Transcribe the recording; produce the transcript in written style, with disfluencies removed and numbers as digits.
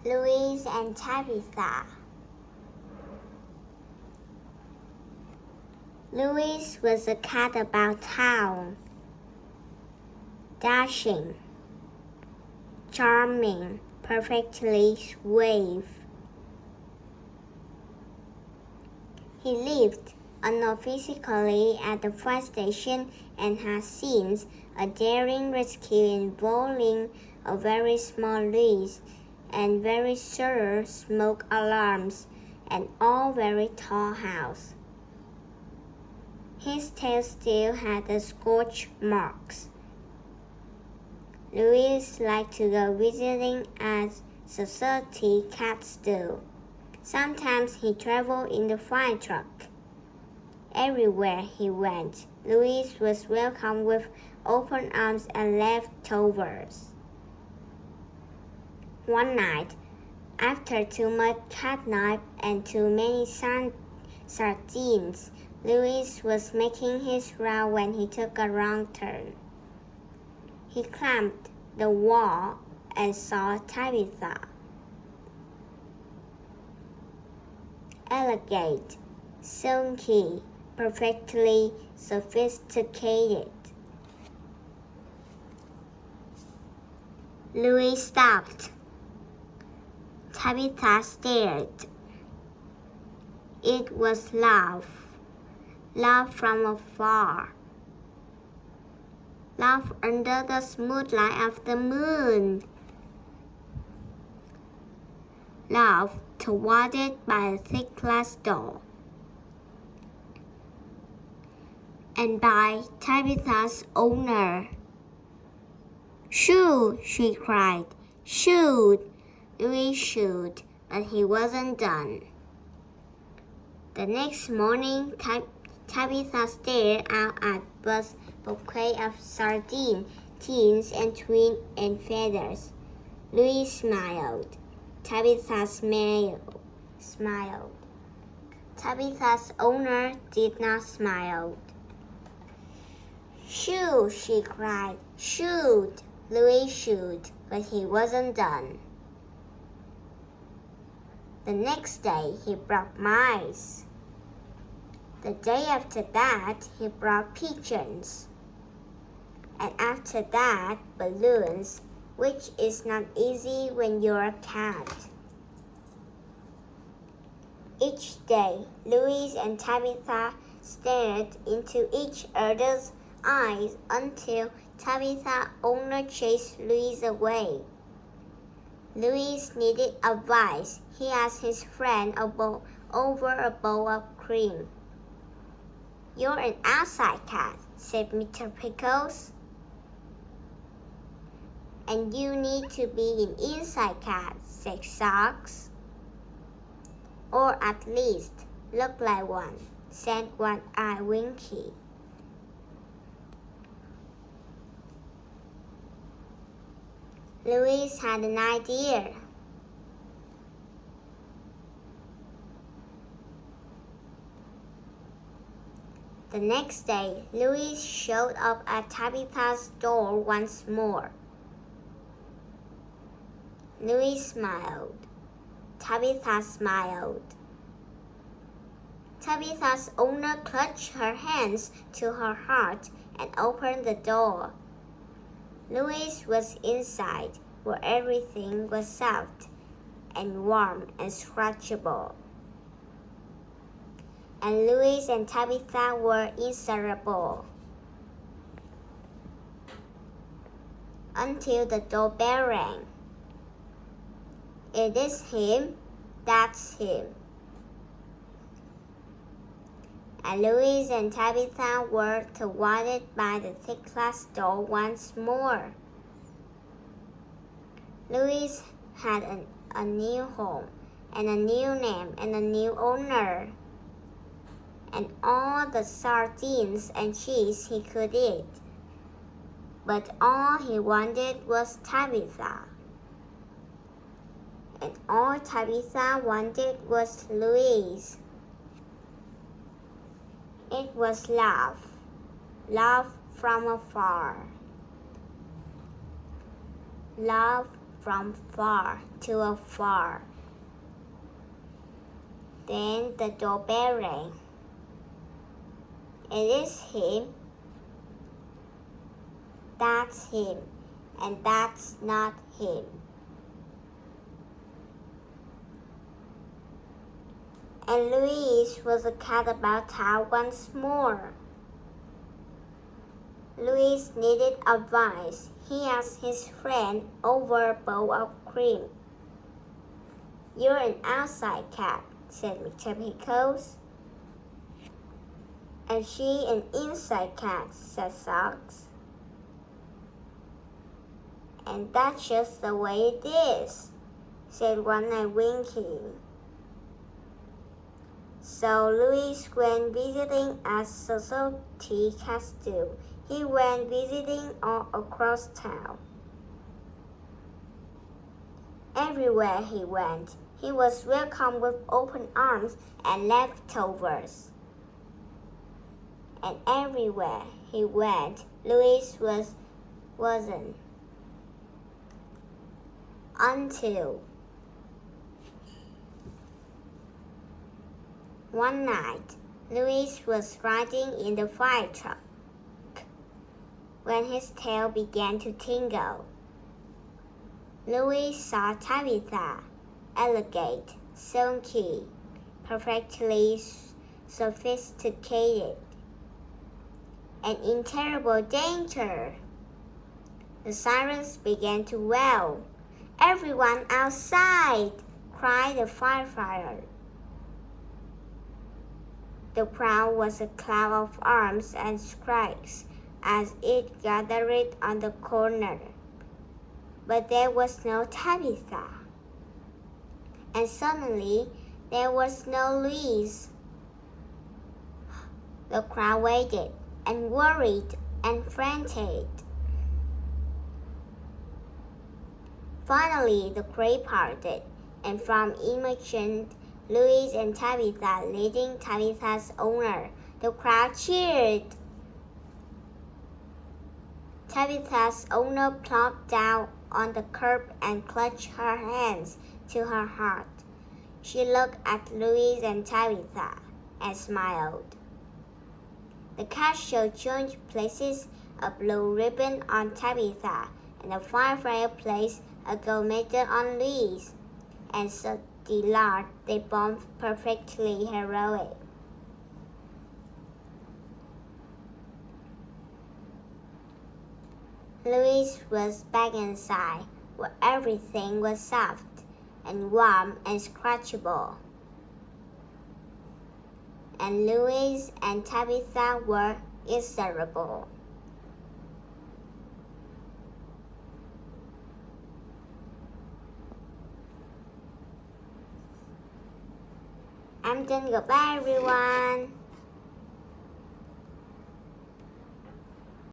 Louise and Tabitha. Louise was a cat about town, dashing, charming, perfectly suave. He lived unofficially at the fire station and had since a daring rescue involving a very small Louise and very sure smoke alarms and all very tall house. His tail still had the scorch marks. Louise liked to go visiting as society cats do. Sometimes he traveled in the fire truck. Everywhere he went, Louise was welcomed with open arms and leftovers. One night, after too much catnip and too many sardines, Louise was making his round when he took a wrong turn. He climbed the wall and saw Tabitha. Elegant, silky, perfectly sophisticated. Louise stopped. Tabitha stared. It was love. Love from afar. Love under the smooth light of the moon. Love thwarted by a thick glass door. And by Tabitha's owner. Shoot, she cried. Shoot! Louis shoot, but he wasn't done. The next morning, Tabitha stared out at Buz's bouquet of sardine tins and twine and feathers. Louis smiled. Tabitha smiled. Tabitha's owner did not smile. Shoot, she cried. Shoot! Louis shoot, but he wasn't done. The next day, he brought mice. The day after that, he brought pigeons. And after that, balloons, which is not easy when you're a cat. Each day, Louise and Tabitha stared into each other's eyes until Tabitha's owner chased Louise away. Louise needed advice. He asked his friend over a bowl of cream. You're an outside cat, said Mr. Pickles. And you need to be an inside cat, said Socks. Or at least look like one, said One-Eye Winky. Louise had an idea. The next day, Louise showed up at Tabitha's door once more. Louise smiled. Tabitha smiled. Tabitha's owner clutched her hands to her heart and opened the door. Louise was inside, where everything was soft and warm and scratchable. And Louise and Tabitha were inseparable. Until the doorbell rang. It is him, that's him. And Louise and Tabitha were thwarted by the thick glass door once more. Louise had a new home, and a new name, and a new owner, and all the sardines and cheese he could eat. But all he wanted was Tabitha. And all Tabitha wanted was Louise. It was love, love from afar, love from far to afar. Then the doorbell rang. It is him. That's him, and that's not him. And Louise was a cat about town once more. Louise needed advice. He asked his friend over a bowl of cream. "You're an outside cat," said Mr. Pickles. "And she an inside cat," said Socks. "And that's just the way it is," said One-Eyed Winky. So Louis went visiting as society cats do. He went visiting all across town. Everywhere he went, he was welcomed with open arms and leftovers. And everywhere he went, Louis wasn't. Until one night, Louis was riding in the fire truck when his tail began to tingle. Louis saw Tabitha, elegant, silky, perfectly sophisticated, and in terrible danger. The sirens began to wail. "Everyone outside!" cried the firefighter. The crowd was a cloud of arms and strikes as it gathered on the corner. But there was no Tabitha. And suddenly, there was no Louise. The crowd waited and worried and frantic. Finally, the crowd parted, and from emerged Louise and Tabitha leading Tabitha's owner. The crowd cheered. Tabitha's owner plopped down on the curb and clutched her hands to her heart. She looked at Louise and Tabitha and smiled. The cat show changed places, a blue ribbon on Tabitha, and the firefighter placed a gold medal on Louise, and so delighted they both perfectly heroic. Louise was back inside, where everything was soft and warm and scratchable. And Louise and Tabitha were inseparable. I'm done. Goodbye, everyone.